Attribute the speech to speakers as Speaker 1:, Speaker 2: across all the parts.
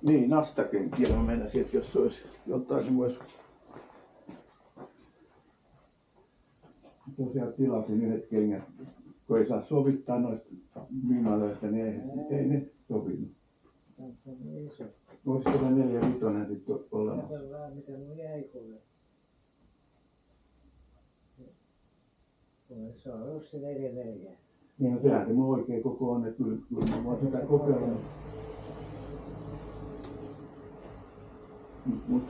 Speaker 1: Niin, nastakenkiä mä menisin, että jos olisi jotain, niin vois... Tosiaan tilasin yhdet kengät, kun ei saa sovittaa noista myymälöistä, niin ei ne sopinut. Voisiko se 4-5 sitten olemassa?
Speaker 2: Katsotaan mitä mun jäi kuule. Se on just se 4-4.
Speaker 1: Niin no sehän se mun oikein koko on, että kyllä mä voin sitä kokeilla. Mut.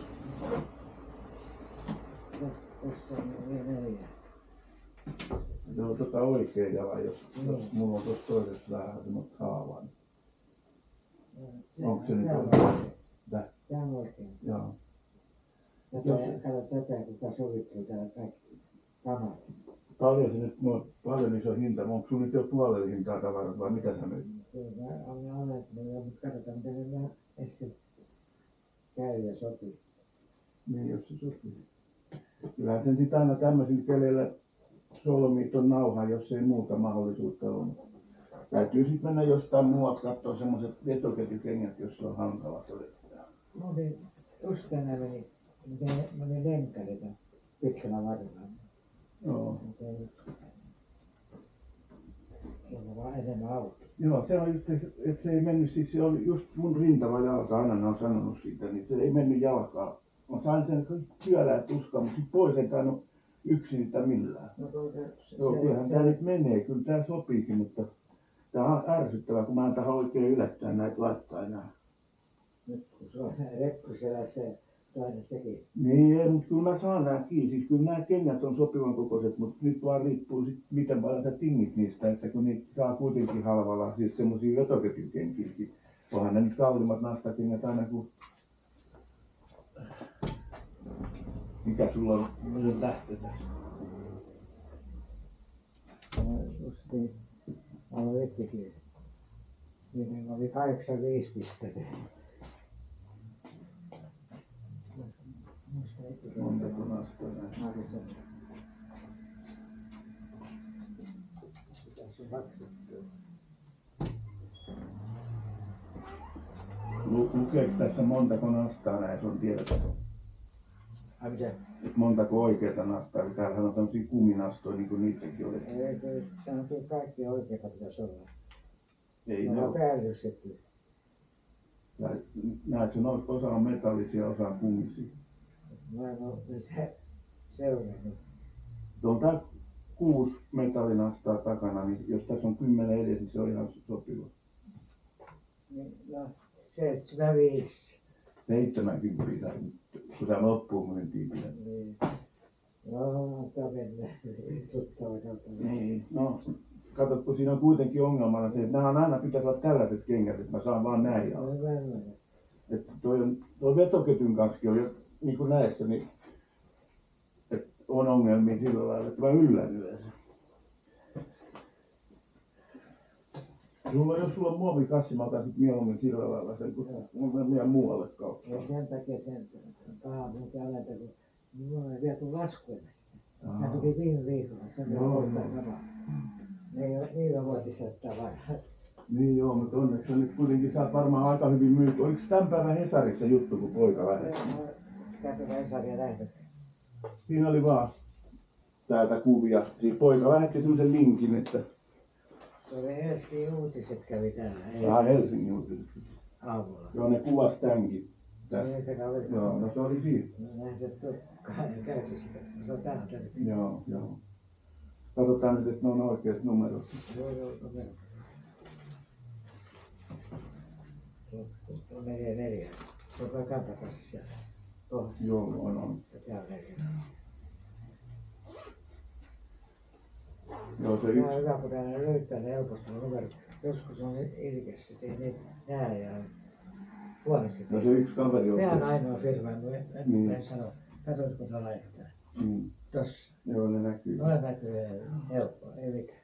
Speaker 2: Tässä on 4-4.
Speaker 1: Se on oikea jala, jos mulla on tuossa toisessa vähän semmoista haavaa. Onko se nyt oikein?
Speaker 2: Tää on oikein.
Speaker 1: Joo.
Speaker 2: Kato tätä, kuka sovittuu täällä kaikki kamat.
Speaker 1: Paljon se nyt, paljon iso hinta. Onko sun nyt jo puolella hintaa tavarat vai mitä sä nyt?
Speaker 2: Kyllä mä olen, mutta katsotaan miten nämä ensin käy ja sopii.
Speaker 1: Niin, jos se sopii. Kyllähän sen sit aina tämmöisillä keleillä solmii ton nauhan, jos ei muuta mahdollisuutta ole. Täytyy sit mennä jostain muualta katsoa semmoset vetoketjukengät, jos se on hankala todella.
Speaker 2: Just tänään meni lenkkarita pitkällä varrella.
Speaker 1: Joo.
Speaker 2: Se on vaan enemmän auki.
Speaker 1: Joo, se on just se, että se ei mennyt, siis se oli just mun rintava jalka, aina ne on sanonut siitä, niin se ei mennyt jalkaan. Mä sain sen työläät tuskaa, mutta sit pois ei tainnut yksin sitä millään.
Speaker 2: No,
Speaker 1: joo, kyllähän tää nyt menee, kyllä tää sopiikin, mutta tää on ärsyttävää, kun mä en taha oikein yllättää näitä laittaa enää.
Speaker 2: Nyt kun se on reppuselä se toinen sekin.
Speaker 1: Niin, ei, mutta kyllä mä saan nää kiinni. Siis kyllä nää kengät on sopivan kokoiset, mutta nyt vaan riippuu sit miten paljon sä tingit niistä, että kun niitä saa kuitenkin halvalla, siis semmosia vetoketjukenkiäkin. Onhan ne nyt kalliimmat nastakengät aina kuin... Mikä sulla on semmosen lähtö tässä?
Speaker 2: Just niin, mä olen vettikin. Niin oli 85 pistettä.
Speaker 1: Montako nastaa näissä?
Speaker 2: Tässä on 20.
Speaker 1: Lukeeko tässä montako nastaa näissä on tiedossa?
Speaker 2: Ai mitä?
Speaker 1: Et montako oikeeta nastaa, kun täällähän on tämmösiä kuminastoja, niin kuin niissäkin oli.
Speaker 2: Ei, se on kyllä kaikki oikeita pitäisi olla.
Speaker 1: Ei
Speaker 2: Ne
Speaker 1: ne
Speaker 2: on
Speaker 1: ole.
Speaker 2: päällystetty.
Speaker 1: Näetkö noista osa on metallisia, osa on kumisia?
Speaker 2: Mä en ole seurannut.
Speaker 1: On tää 6 metallinastaa takana, niin jos tässä on 10 edes, niin se on ihan sopiva.
Speaker 2: No, 75.
Speaker 1: 70, kun tää loppuun mentiin vielä.
Speaker 2: Niin. No, tämä mennään. Tuttava kautta.
Speaker 1: Niin, no. Kato, kun siinä on kuitenkin ongelmana se, että nämä on aina pitäisi olla tällaiset kengät, että mä saan vaan näin jalkaan. Että toi vetoketjun kanssa on jo niin kuin näissä, niin että on ongelmia sillä lailla, että mä yllän yleensä. Jos sulla on muovikassi, mä otan sit mieluummin sillä lailla sen, kun mun vielä muualle kautta.
Speaker 2: Ja sen takia sen paha muuta aleta, kun minulla on vielä tullut laskuja näistä. Mä tuli viime viikolla, sen on ollut sama. Niillä voitis ottaa vaan.
Speaker 1: Niin joo, mutta onneksi nyt kuitenkin saat varmaan aika hyvin myyty. Oliko tämän päivän Hesarissa juttu, kun poika lähetti?
Speaker 2: Käytävä Hesaria nähnyt.
Speaker 1: Siinä oli vaan täältä kuvia. Siis poika lähetti semmosen linkin, että...
Speaker 2: Se oli Helsingin uutiset kävi täällä.
Speaker 1: Helsingin uutiset.
Speaker 2: Aamulla.
Speaker 1: Joo, ne kuvasi tämänkin.
Speaker 2: Niin se kaveri.
Speaker 1: Joo, no se oli siitä.
Speaker 2: Näin se käyksi sitä. Se on tähän tänne.
Speaker 1: Joo, joo. Katsotaan nyt, että ne on oikeat numerot.
Speaker 2: Joo, numero. Tuo 44. Se on kai kantakassa siellä. Tuohon.
Speaker 1: Joo, on.
Speaker 2: Tää on 4.
Speaker 1: Joo, se
Speaker 2: Tämä on
Speaker 1: yksi.
Speaker 2: hyvä, kun täällä löytää ne helposti ne numerot. Joskus on ilkeässä, että ei niitä näe ja huonosti.
Speaker 1: No se yksi kaveri
Speaker 2: Tämä on
Speaker 1: otti.
Speaker 2: ainoa firma, en sano. Katsoitko kun se laittaa? Tossa.
Speaker 1: Joo, ne näkyy.
Speaker 2: Noin näkyy helppoa, ei mitään.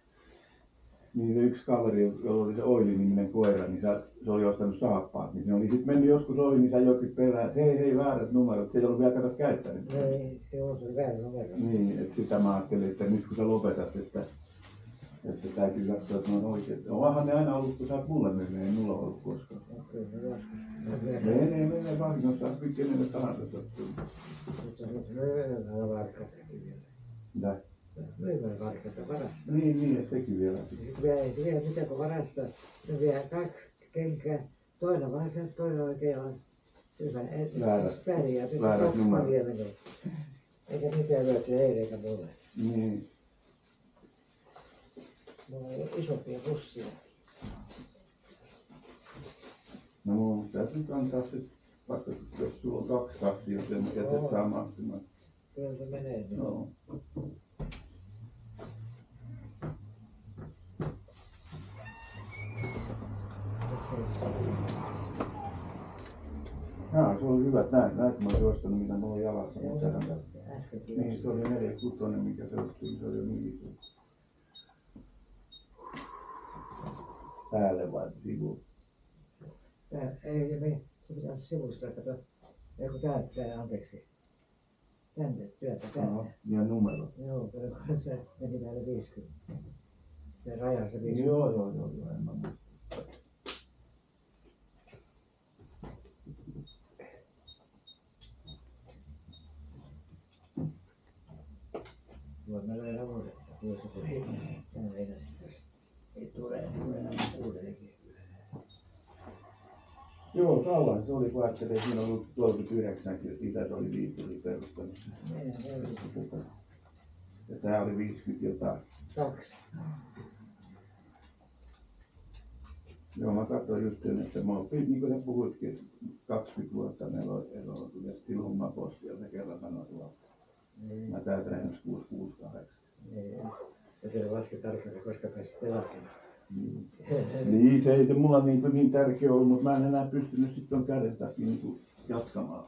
Speaker 1: Niin se yksi kaveri, jolla oli se Oili-niminen koira, niin se oli ostanut saappaat. Niin se oli sitten mennyt joskus ohi, niin sä jokin perään, että hei, väärät numerot. Se ei ollut vielä kato käyttänyt.
Speaker 2: Ei, se oli väärä numero.
Speaker 1: Niin, että sitä mä ajattelin, että nyt kun sä lopetat, että täytyy katsoa, että ne on oikein. Onhan ne aina ollut, kun sä oot mulle myynyt, ei mulla ollut koskaan.
Speaker 2: Kyllä se joskus.
Speaker 1: Menee vahingossa kenelle tahansa sattuu.
Speaker 2: Mutta nyt löydään varkatakin vielä.
Speaker 1: Mitä?
Speaker 2: Löydään varkata varasta.
Speaker 1: Niin, et sekin vielä.
Speaker 2: Sitten ei vielä mitä kun varasta. Ne vie 2 kenkää. Toinen vasen, toinen oikein on. Hyvä. Pärjää.
Speaker 1: Väärät numerot.
Speaker 2: Menee. Eikä mitään löytyy heille eikä mulle.
Speaker 1: Niin.
Speaker 2: Mulla on isompia pussia.
Speaker 1: No mun täytyy kantaa se, vaikka jos sulla on 2 kassia, sen jätet saa mahtumaan.
Speaker 2: Kyllä se menee. Niin.
Speaker 1: Joo. Se oli hyvät näet mä oon juostanut mitä mulla on jalassa. Niin se oli 4-6, mikä se ostin, se oli jo niin iso. Päälle vai sivuun?
Speaker 2: Ei, se pitää sivusta, kato. Ei kun täyttää, anteeksi. Tänne, työtä tänne.
Speaker 1: Ja numero.
Speaker 2: Joo, se meni päälle 50. Se raja se 50.
Speaker 1: Joo, en mä muista.
Speaker 2: Voimme löydä uudestaan, kun se tuli. Tänne veinasin tästä. Ei tule uudelleenkin.
Speaker 1: Joo, kauan se oli, kun ajattelin, että siinä on ollut 39, isä se oli Viipuri perustanut. Ja tää oli 50 jotain.
Speaker 2: 2.
Speaker 1: Joo, mä katsoin just sen, että mä oon, niin kuin sä puhuitkin, että 20 vuotta meillä on eroa, tuli lummaposti ja se kerran sanoi tuolla. Mä täytän ensi 668.
Speaker 2: Ja se laski tarkkaan, koska pääsit eläkkeelle.
Speaker 1: Niin, se ei se mulla niin tärkeä ollut, mutta mä en enää pystynyt sitten ton käden takia niin jatkamaan.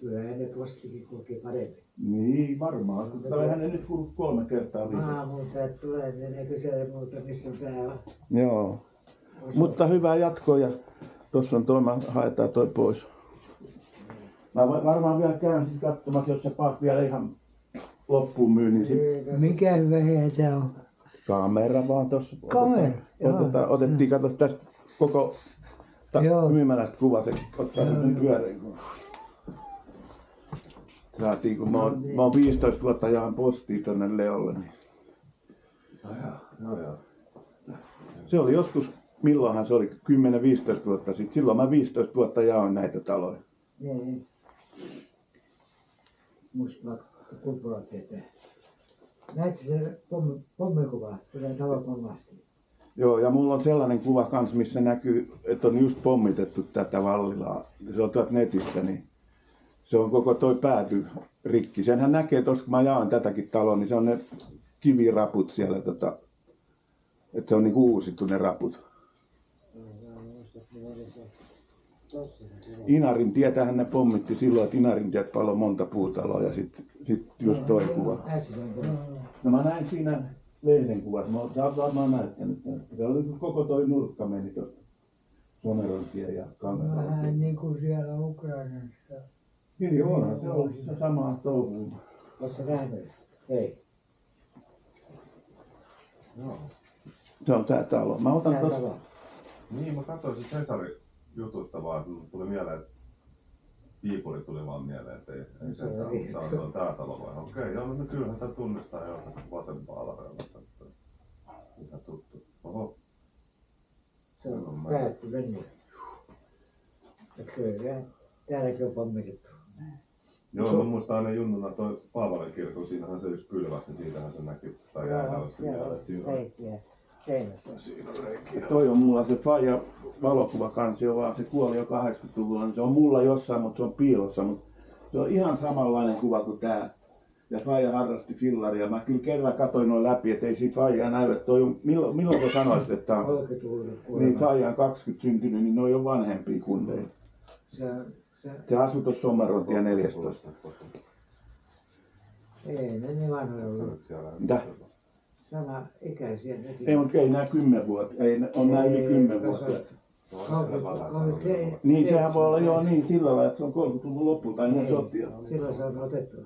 Speaker 2: Kyllä hänen postikin kulki paremmin.
Speaker 1: Niin, varmaan. Tai hänen nyt kulki 3 kertaa viikossa.
Speaker 2: Aamulla tulee, niin ei kysele muuta, missä pää on.
Speaker 1: Joo. Mutta hyvää jatkoa ja tossa on toi, mä haetaan toi pois. Mä varmaan vielä käyn sit katsomassa, jos se paat vielä ihan loppuun myy, niin sit
Speaker 2: Mikä hyvä heitä on?
Speaker 1: kamera vaan tossa.
Speaker 2: Kamera,
Speaker 1: Otettiin, kato tästä koko myymälästä kuva, se ottaa sen pyörän kuva. Saatiin, kun mä oon 15 vuotta jaan postia tonne Leolle. Niin.
Speaker 3: No.
Speaker 1: Se oli joskus, milloinhan se oli, 10-15 vuotta sitten. Silloin mä 15 vuotta jaoin näitä taloja.
Speaker 2: Niin. Musta kupula tietää. Näetkö se pommikuva? Tulee talo pommahti.
Speaker 1: Joo, ja mulla on sellainen kuva kans, missä näkyy, että on just pommitettu tätä Vallilaa. Se on tuolta netistä, niin se on koko toi pääty rikki. Senhän näkee tuossa, kun mä jaan tätäkin taloa, niin se on ne kiviraput siellä, että se on niinku uusittu ne raput. Inarin tietähän ne pommitti silloin, että Inarin tiet paloi monta puutaloa ja sit just toi kuva. No mä näin siinä lehden kuvassa, mä oon varmaan näyttänyt. Se oli koko toi nurkka meni tosta Somerontien ja Kangarontien.
Speaker 2: Vähän niin kuin siellä Ukrainassa.
Speaker 1: Niin onhan se ollut se sama touhu.
Speaker 2: Oletko nähnyt? Ei. No.
Speaker 1: Se on tää talo. Mä otan tossa.
Speaker 3: Niin, mä katsoin se Hesari jutusta vaan, että tuli mieleen, että Viipuri tuli vaan mieleen, että ei se on tää talo vai? Okei, joo, no kyllähän tää tunnistaa jo tästä vasempaa alareunasta. Mitä tuttu. Oho.
Speaker 2: Se on päätty mennyt. Että kyllä täälläkin on pommitettu.
Speaker 3: Joo, mä muistan aina junnuna toi Paavalan kirkon, siinähän se yksi pylväs, niin siitähän se näkyy. Tai jäi tällaista mieleen, että siinä on
Speaker 2: reikiä seinässä.
Speaker 3: siinä on reikiä.
Speaker 1: Toi on mulla se faija valokuvakansio, vaan se kuoli jo 80-luvulla. Niin se on mulla jossain, mutta se on piilossa. Mutta se on ihan samanlainen kuva kuin tää. Ja faija harrasti fillaria. Mä kyllä kerran katsoin noin läpi, että ei siitä faijaa näy. Milloin sä sanoisit, että on?
Speaker 2: 30-luvulla.
Speaker 1: Niin faija on 20 syntynyt, niin ne on jo vanhempia kundeja. Se asui tuossa Sommarontie 14.
Speaker 2: Ei, ne vanhoja ollut.
Speaker 1: Mitä?
Speaker 2: Sama ikäisiä nekin.
Speaker 1: Ei, mutta ei nää 10 vuotta. Ei, on nää yli 10 vuotta. Niin, sehän voi olla joo niin sillä lailla, että se on 30-luvun lopulta ennen sotia.
Speaker 2: Silloin se on otettu.